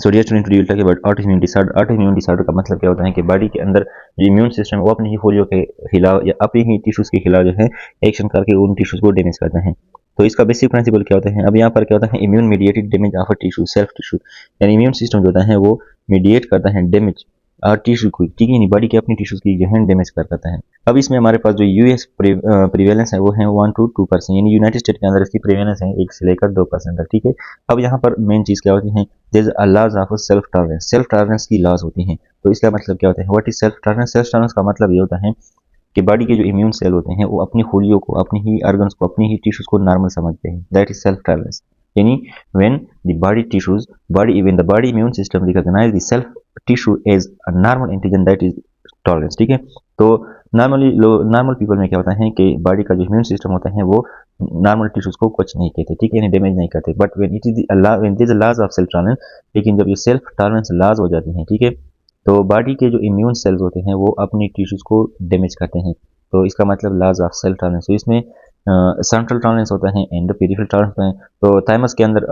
So dear student, we will talk about auto immune disorder. Auto immune disorder का मतलब क्या होता है कि बॉडी के अंदर जो इम्यून सिस्टम है वो अपने ही फोलियो के खिलाफ या अपने ही टिश्यूज के खिलाफ जो है एक्शन करके उन टिश्यूज को डैमेज करते हैं। तो इसका बेसिक प्रिंसिपल क्या होता है? अब यहाँ पर क्या होता है, immune mediated damage of a tissue, self tissue, यानी इम्यून सिस्टम जो होता है वो मीडिएट करता है डैमेज और टिश्यू को, ठीक है, बॉडी के अपनी टिश्यूज की जो है डैमेज करता है। अब इसमें हमारे पास जो यूएस प्रिवेलेंस है वो है 1 to 2%, यानी यूनाइटेड स्टेट के अंदर इसकी प्रिवेलेंस है 1 से लेकर 2% तक, ठीक है। अब यहाँ पर मेन चीज क्या होती है, there is laws of self tolerance, self tolerance की लॉज होती हैं। तो इसका मतलब क्या होता है, what is self tolerance? Self tolerance का मतलब ये होता है कि बॉडी के जो इम्यून सेल होते हैं वो अपनी खुलियों को, अपनी ही ऑर्गन्स को, अपनी ही टिश्यूज को नॉर्मल समझते हैं। दैट इज सेल्फ टॉलरेंस, यानी when the body tissues when the body immune system recognise the self tissue as a normal antigen, that is tolerance, ठीक है। तो नॉर्मल पीपल में क्या होता है कि बॉडी का जो इम्यून सिस्टम होता है वो नॉर्मल टिश्यूज को कुछ नहीं कहते, ठीक है, यानी डैमेज नहीं करते। But when it is laws of self tolerance, लेकिन जब ये सेल्फ टॉलरेंस लॉज हो जाती हैं, ठीक है, तो बॉडी के जो इम्यून सेल्स होते हैं वो अपनी टिश्यूज को डैमेज करते हैं। तो इसका मतलब लॉज ऑफ सेल्फ टॉलरेंस। तो इसमें सेंट्रल टॉलरेंस होता है एंड पेरिफेरल टॉलरेंस है। तो थाइमस के अंदर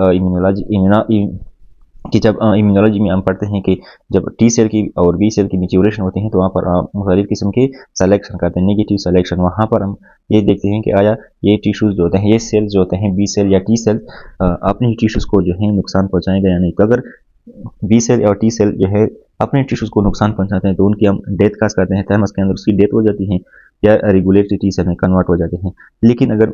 जब इम्यूनोलॉजी में हम पढ़ते हैं कि जब टी सेल की और बी सेल की मैच्योरेशन होती है तो वहाँ पर मुख्तलिफ किस्म के सिलेक्शन करते हैं, नेगेटिव सिलेक्शन। वहाँ पर हम ये देखते हैं कि आया ये टिश्यूज जो होते हैं, ये सेल्स जो होते हैं बी सेल या टी सेल, अपनी टिश्यूज को जो है नुकसान पहुँचाएंगे या नहीं। तो अगर बी सेल और टी सेल जो है अपने टिश्यूज को नुकसान पहुंचाते हैं तो उनकी हम डेथ काज करते हैं, थैमस के अंदर उसकी डेथ हो जाती है या रेगुलेटरी टी सेल में कन्वर्ट हो जाते हैं। लेकिन अगर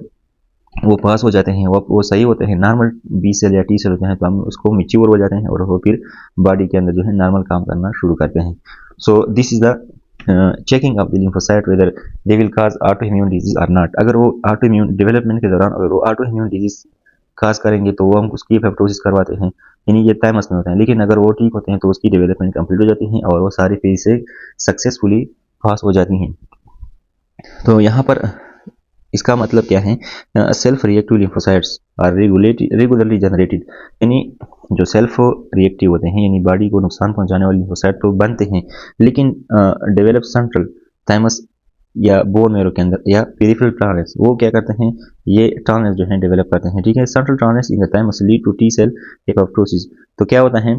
वो पास हो जाते हैं, वो सही होते हैं, नॉर्मल बी सेल या टी सेल होते हैं, तो हम उसको मैच्योर हो जाते हैं और वो फिर बॉडी के अंदर जो है नॉर्मल काम करना शुरू करते हैं। So this is the checking of the lymphocyte whether they will cause auto immune disease और नॉट। अगर वो ऑटो इम्यून डेवलपमेंट के दौरान अगर वो ऑटो इम्यून डिजीज काज करेंगे तो वो हम उसकी एपोप्टोसिस करवाते हैं, यानी ये टाइमस में होता है। लेकिन अगर वो ठीक होते हैं तो उसकी डेवलपमेंट कंप्लीट हो जाती है और वो सारी फेज से सक्सेसफुली पास हो जाती हैं। तो यहाँ पर इसका मतलब क्या है, self reactive lymphocytes are regularly generated, यानी जो सेल्फ रिएक्टिव होते हैं यानी बॉडी को नुकसान पहुंचाने वाले लिम्फोसाइट तो बनते हैं, लेकिन डेवलप सेंट्रल थाइमस या बोन मेरो के अंदर या पेरिफेरल टॉलरेंस, वो क्या करते हैं, ये टॉलरेंस जो है डेवलप करते हैं, ठीक है। Central tolerance in the thymus lead to T cell apoptosis. तो क्या होता है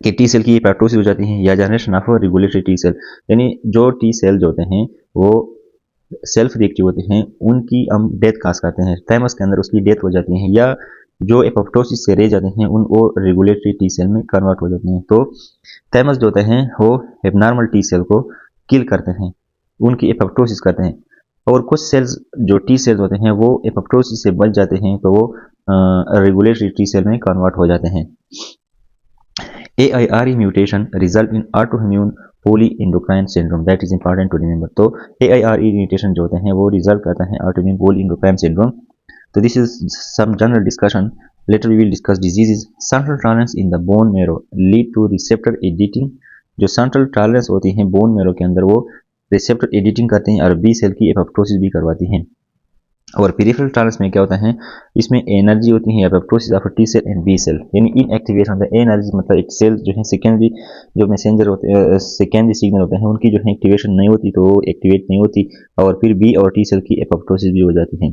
कि टी सेल की एपोप्टोसिस हो जाती है या generation of regulatory T cell, यानी जो टी सेल जो होते हैं वो सेल्फ रिएक्टिव होते हैं उनकी हम डेथ काज करते हैं, थाइमस के अंदर उसकी डेथ हो जाती है, या जो एपोप्टोसिस से रह जाते हैं उन वो रेगुलेटरी टी सेल में कन्वर्ट हो जाते हैं। तो थाइमस जो होते हैं वो एबनॉर्मल टी सेल को किल करते हैं, उनकी एपोप्टोसिस करते हैं। और कुछ सेल्स जो टी सेल्स होते हैं वो एपोप्टोसिस से बच जाते हैं तो वो रेगुलेटरी टी सेल में कन्वर्ट हो जाते हैं। AIRE mutation result in autoimmune polyendocrine syndrome, that is important to remember। तो AIRE mutation जो होते हैं वो रिजल्ट करता है autoimmune polyendocrine syndrome। तो this is some general discussion, later we will discuss diseases। central tolerance in the bone marrow lead to receptor editing। जो central tolerance होती है bone marrow के अंदर वो receptor editing करते हैं और B सेल की एपोप्टोसिस भी करवाती हैं। और पेरिफेरल टॉलरेंस में क्या होता है, इसमें एनर्जी होती है apoptosis of T cell and B cell, यानी इनएक्टिवेशन होता है। एनर्जी मतलब एक सेल जो है सेकेंडरी जो मैसेंजर होते हैं, सेकेंडरी सिग्नल होते हैं, उनकी जो है एक्टिवेशन नहीं होती तो वो एक्टिवेट नहीं होती और फिर बी और टी सेल की एपोप्टोसिस भी हो जाती है।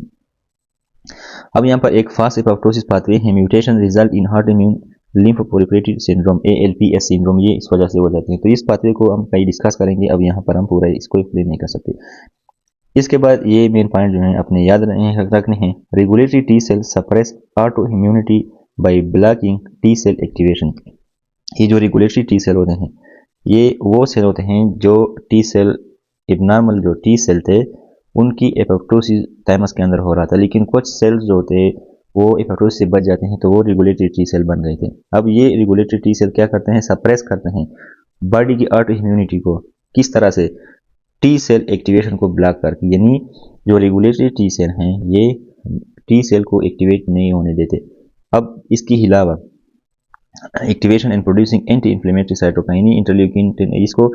अब यहाँ पर एक फास्ट एपोप्टोसिस पाथवे है, mutation result in heart immune lymphoproliferative syndrome ALPS syndrome, ये इस वजह से हो जाती है। तो इस पाथवे को हम कहीं डिस्कस करेंगे, अब यहाँ पर हम पूरा इसको एक्सप्लेन नहीं कर सकते। इसके बाद ये मेन पॉइंट जो है अपने याद रखने हैं, regulatory T cell suppress auto immunity by blocking T cell activation. ये जो रेगुलेटरी टी सेल होते हैं ये वो सेल होते हैं जो टी सेल एबनॉर्मल जो टी सेल थे उनकी एपोप्टोसिस थाइमस के अंदर हो रहा था, लेकिन कुछ सेल्स जो होते वो एपोप्टोसिस से बच जाते हैं तो वो रेगुलेटरी टी सेल बन गए थे। अब ये रेगुलेटरी टी सेल क्या करते हैं, सप्रेस करते हैं बॉडी की ऑटो इम्यूनिटी को। किस तरह से, टी सेल एक्टिवेशन को ब्लॉक करके, यानी जो रेगुलेटरी टी सेल हैं ये टी सेल को एक्टिवेट नहीं होने देते। अब इसके अलावा activation and producing anti inflammatory cytokine interleukin 10, इसको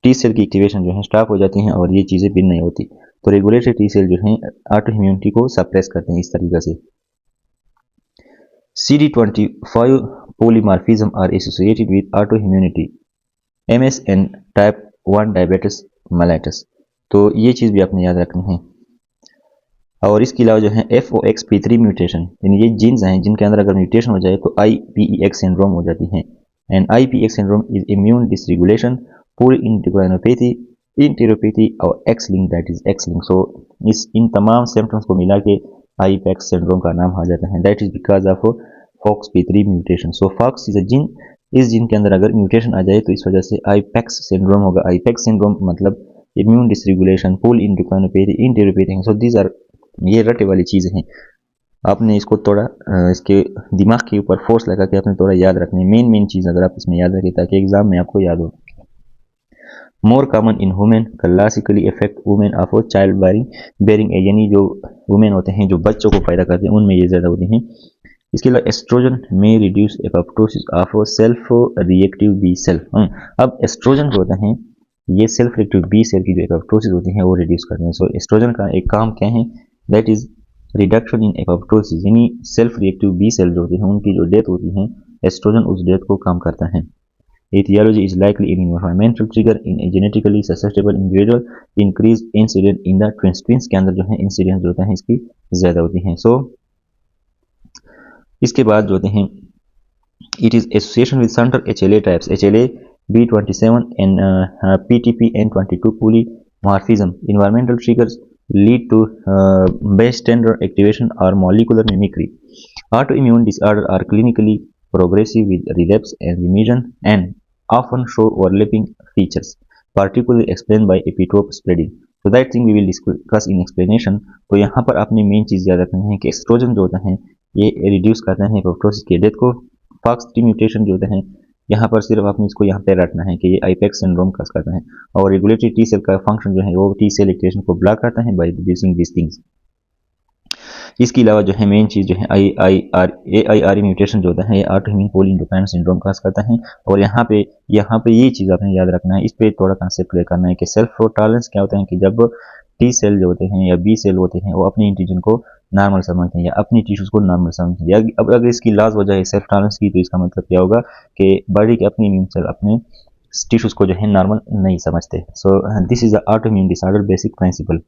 टी सेल की एक्टिवेशन जो है स्टॉप हो जाती है और ये चीज़ें भी नहीं होती। तो रेगुलेटरी टी सेल जो है ऑटो इम्यूनिटी को सप्रेस करते हैं इस तरीके से। CD25 polymorphism are associated with autoimmunity, MS and type 1 diabetes mellitus। तो ये चीज़ भी आपने याद रखनी है। और इसके अलावा जो है FOXP3 म्यूटेशन, यानी ये जीन्स हैं जिनके अंदर अगर म्यूटेशन हो जाए तो IPEX सिंड्रोम हो जाती है। And IPEX syndrome is immune dysregulation, polyendocrinopathy, enteropathy और X link, that is X link. So इन तमाम सिम्टम्स को मिला के IPEX सिंड्रोम का नाम आ जाता है। That is because of FOXP3 mutation. So FOX is a gene, इस जीन के अंदर अगर म्यूटेशन आ जाए तो इस वजह से IPEX सिंड्रोम होगा। IPEX सिंड्रोम मतलब immune dysregulation, polyendocrinopathy, enteropathy. So these are, ये रटे वाली चीज़ें हैं। आपने इसको थोड़ा इसके दिमाग के ऊपर फोर्स लगा के आपने थोड़ा याद रखना है। मेन चीज़ अगर आप इसमें याद रखें ताकि एग्जाम में आपको याद हो। More common in women, classically effect women of child bearing age, यानी जो वुमेन होते हैं जो बच्चों को पैदा करते हैं उनमें ये ज़्यादा होती हैं। इसके अलावा एस्ट्रोजन में reduce apoptosis of self reactive B cell. अब एस्ट्रोजन जो होता है ये सेल्फ रिएक्टिव बी सेल की जो एपोप्टोसिस होती है वो रिड्यूस करते हैं। सो एस्ट्रोजन का एक काम क्या है, that is reduction in apoptosis, यानी सेल्फ रिएक्टिव बी सेल जो होती हैं उनकी जो डेथ होती है, एस्ट्रोजन उस डेथ को काम करता है। Etiology is likely in environmental trigger in a genetically susceptible individual, increased incidence in the twins। Twins के अंदर जो है इंसिडेंस जो होता है इसकी ज़्यादा होती हैं। सो इसके बाद जो होते हैं it is association with centre HLA types, HLA B27 and PTP N22 polymorphism। Environmental triggers lead to bystander activation or molecular mimicry। Autoimmune disorders are clinically progressive with relapse and remission and often show overlapping features, particularly explained by epitope spreading। So that thing we will discuss in explanation। तो यहाँ पर आपने main चीज़ याद रखनी है कि oestrogen जो होता है ये रिड्यूस करता है एपोप्टोसिस के डेथ को। FOXP3 म्यूटेशन जो होता है यहाँ पर सिर्फ आपने इसको यहाँ पे रखना है कि ये IPEX सिंड्रोम कस करता है। और रेगुलेटरी टी सेल का फंक्शन जो है वो टी सेल एक्टिवेशन को ब्लॉक करता है बाय रिड्यूसिंग दिस थिंग्स। इसके अलावा जो है मेन चीज़ जो है AIRE म्यूटेशन जो होता है ये ऑटोइम्यून पॉलीइंटोकाइन सिंड्रोम कस करता है। और यहाँ पे ये चीज़ आपने याद रखना है, इस पे थोड़ा कंसेप्ट क्लियर करना है कि सेल्फ टॉलरेंस क्या होता है कि जब टी सेल जो होते हैं या बी सेल होते हैं वो अपने एंटीजन को नॉर्मल समझते हैं या अपनी टिश्यूज को नॉर्मल समझते हैं। अब अगर इसकी लॉस हो जाए सेल्फ टॉलरेंस की तो इसका मतलब क्या होगा कि बॉडी के अपनी इम्यून सेल अपने टिश्यूज को जो है नॉर्मल नहीं समझते। So this is the autoimmune disorder basic principle.